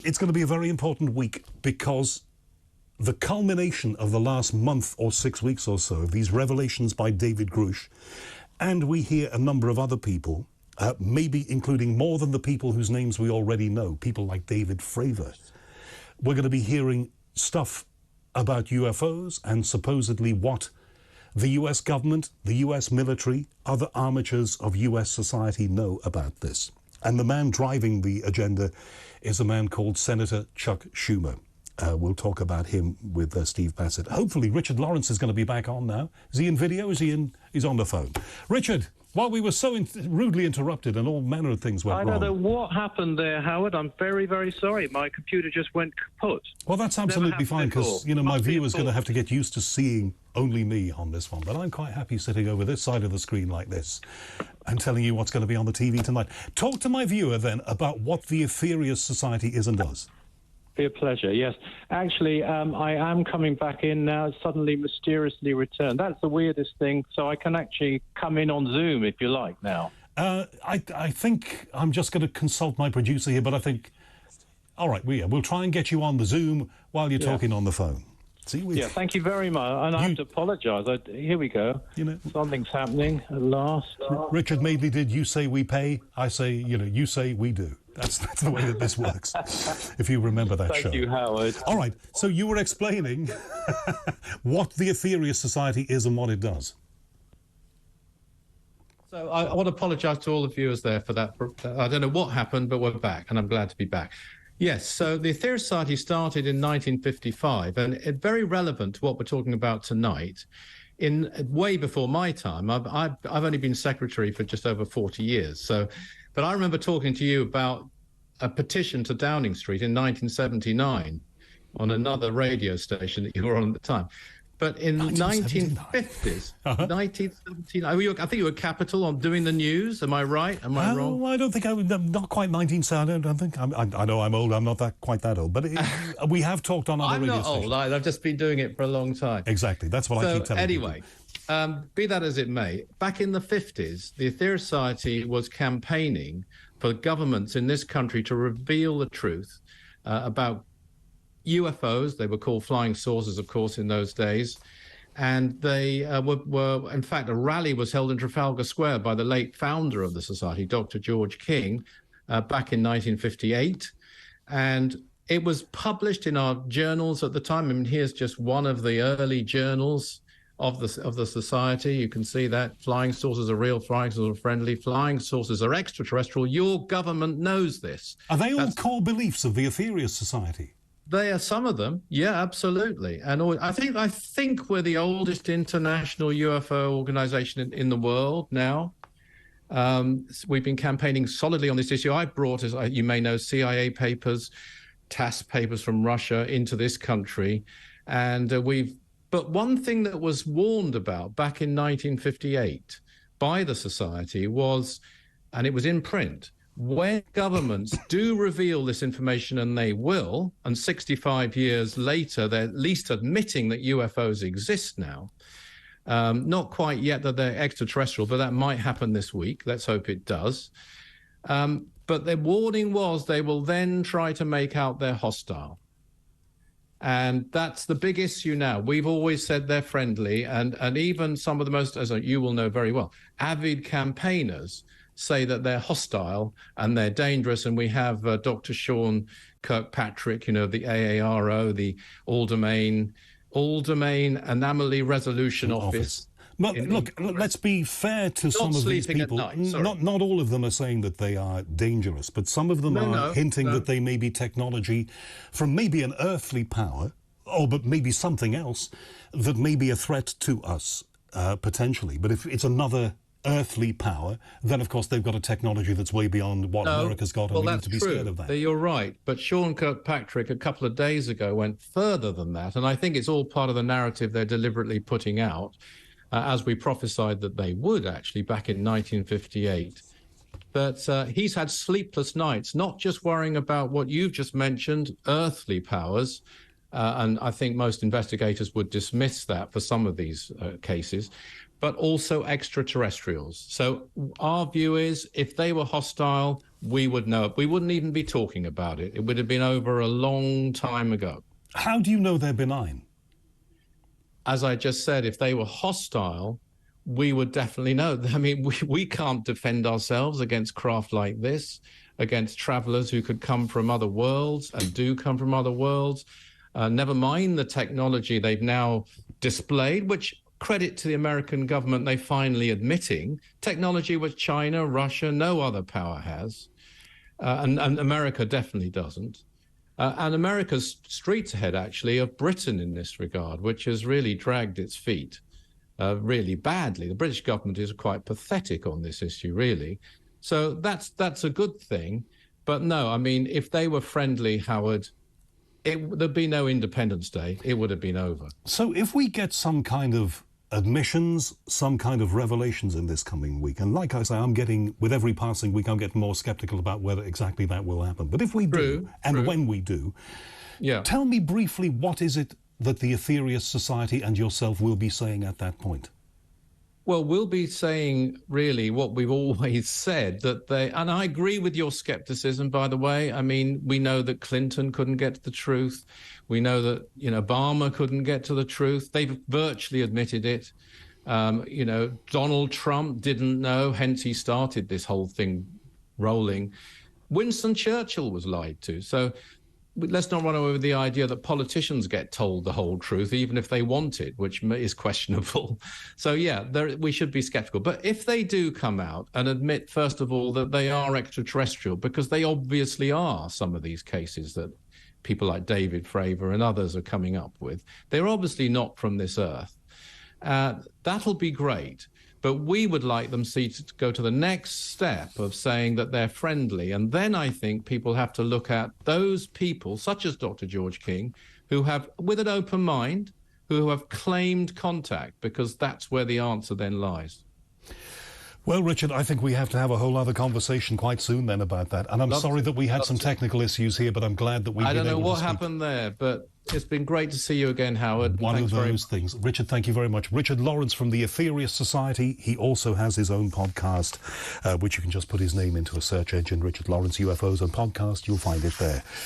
It's going to be a very important week because the culmination of the last month or 6 weeks or so of these revelations by David Grush, and we hear a number of other people, maybe including more than the people whose names we already know, people like David Fravor. We're going to be hearing stuff about UFOs and supposedly what the US government, the US military, other armatures of US society know about this. And the man driving the agenda is a man called Senator Chuck Schumer. We'll talk about him with Steve Bassett. Hopefully Richard Lawrence is going to be back on now. Is he in video? Is he in? He's on the phone. Richard, while we were so rudely interrupted and all manner of things went wrong. I don't know what happened there, Howard. I'm very, very sorry. My computer just went kaput. Well, that's absolutely fine because, you know, my viewer's going to have to get used to seeing only me on this one. But I'm quite happy sitting over this side of the screen like this and telling you what's going to be on the TV tonight. Talk to my viewer then about what the Ethereus Society is and does. Be a pleasure, yes. Actually, I am coming back in now, suddenly mysteriously returned. That's the weirdest thing. So I can actually come in on Zoom if you like now. I think I'm just going to consult my producer here, but I think, all right, we'll try and get you on the Zoom while you're talking on the phone. Yeah, thank you very much. And I have to apologise. Here we go. You know, something's happening at last. Richard Madeley did You Say We Pay. I say, you say we do. That's the way that this works, if you remember that show. Thank you, Howard. All right, so you were explaining what the Ethereus Society is and what it does. So I want to apologise to all the viewers there for that. I don't know what happened, but we're back, and I'm glad to be back. Yes, so the Ethereus Society started in 1955, and it's very relevant to what we're talking about tonight. In way before my time, I've only been secretary for just over 40 years. But I remember talking to you about a petition to Downing Street in 1979 on another radio station that you were on at the time. But in the 1950s, 1979, I think you were capital on doing the news. Am I right? Am I wrong? I don't think not quite 1970. I don't think. I know I'm old. I'm not quite that old. But we have talked on other radio stations. I'm not old. I've just been doing it for a long time. Exactly. That's what I keep telling people. Anyway, be that as it may, back in the 50s, the Ethereus Society was campaigning for governments in this country to reveal the truth about UFOs. They were called flying saucers, of course, in those days. And they were, in fact, a rally was held in Trafalgar Square by the late founder of the Society, Dr. George King, back in 1958. And it was published in our journals at the time. I mean, here's just one of the early journals of the Society. You can see that flying saucers are real, flying saucers are friendly, flying saucers are extraterrestrial. Your government knows this. Are they all core beliefs of the Ethereus Society? They are some of them, yeah, absolutely. And I think we're the oldest international UFO organization in the world now. We've been campaigning solidly on this issue. I brought, as you may know, CIA papers, TASS papers from Russia into this country. And but one thing that was warned about back in 1958 by the Society was, and it was in print, when governments do reveal this information, and they will, and 65 years later, they're at least admitting that UFOs exist now. Not quite yet that they're extraterrestrial, but that might happen this week. Let's hope it does. But their warning was they will then try to make out they're hostile. And that's the big issue now. We've always said they're friendly, and even some of the most, as you will know very well, avid campaigners say that they're hostile and they're dangerous. And we have Dr. Sean Kirkpatrick, the AARO, the All-Domain Anomaly Resolution Office. But look, let's be fair to some of these people. Not all of them are saying that they are dangerous, but some of them are hinting that they may be technology from maybe an earthly power, but maybe something else that may be a threat to us, potentially. But if it's another earthly power, then of course they've got a technology that's way beyond what America's got, and we need to be scared of that. You're right, but Sean Kirkpatrick a couple of days ago went further than that, and I think it's all part of the narrative they're deliberately putting out, as we prophesied that they would actually back in 1958. But he's had sleepless nights, not just worrying about what you've just mentioned, earthly powers, and I think most investigators would dismiss that for some of these cases, but also extraterrestrials. So our view is if they were hostile, we would know it. We wouldn't even be talking about it. It would have been over a long time ago. How do you know they're benign? As I just said, if they were hostile, we would definitely know. I mean, we can't defend ourselves against craft like this, against travelers who could come from other worlds and do come from other worlds. Never mind the technology they've now displayed, which credit to the American government, they finally admitting technology which China, Russia, no other power has, and America definitely doesn't. And America's streets ahead, actually, of Britain in this regard, which has really dragged its feet really badly. The British government is quite pathetic on this issue, really. So that's a good thing. But no, I mean, if they were friendly, Howard, there'd be no Independence Day. It would have been over. So if we get some kind of admissions, some kind of revelations in this coming week, and like I say, with every passing week, I'm getting more sceptical about whether exactly that will happen. But if we do, and when we do, tell me briefly, what is it that the Aetherius Society and yourself will be saying at that point? Well, we'll be saying really what we've always said, that and I agree with your skepticism, by the way. I mean, we know that Clinton couldn't get to the truth. We know that, Obama couldn't get to the truth. They've virtually admitted it. Donald Trump didn't know, hence he started this whole thing rolling. Winston Churchill was lied to. So let's not run away with the idea that politicians get told the whole truth, even if they want it, which is questionable. So, we should be skeptical. But if they do come out and admit, first of all, that they are extraterrestrial, because they obviously are, some of these cases that people like David Fravor and others are coming up with, they're obviously not from this earth. That'll be great. But we would like them to go to the next step of saying that they're friendly. And then I think people have to look at those people, such as Dr. George King, who have, with an open mind, who have claimed contact, because that's where the answer then lies. Well, Richard, I think we have to have a whole other conversation quite soon then about that. And I'm sorry that we had some technical issues here, but I'm glad that we've been able to speak. I don't know what happened there, but it's been great to see you again, Howard. One of those things. Richard, thank you very much. Richard Lawrence from the Aetherius Society. He also has his own podcast, which you can just put his name into a search engine, Richard Lawrence UFOs and podcast. You'll find it there.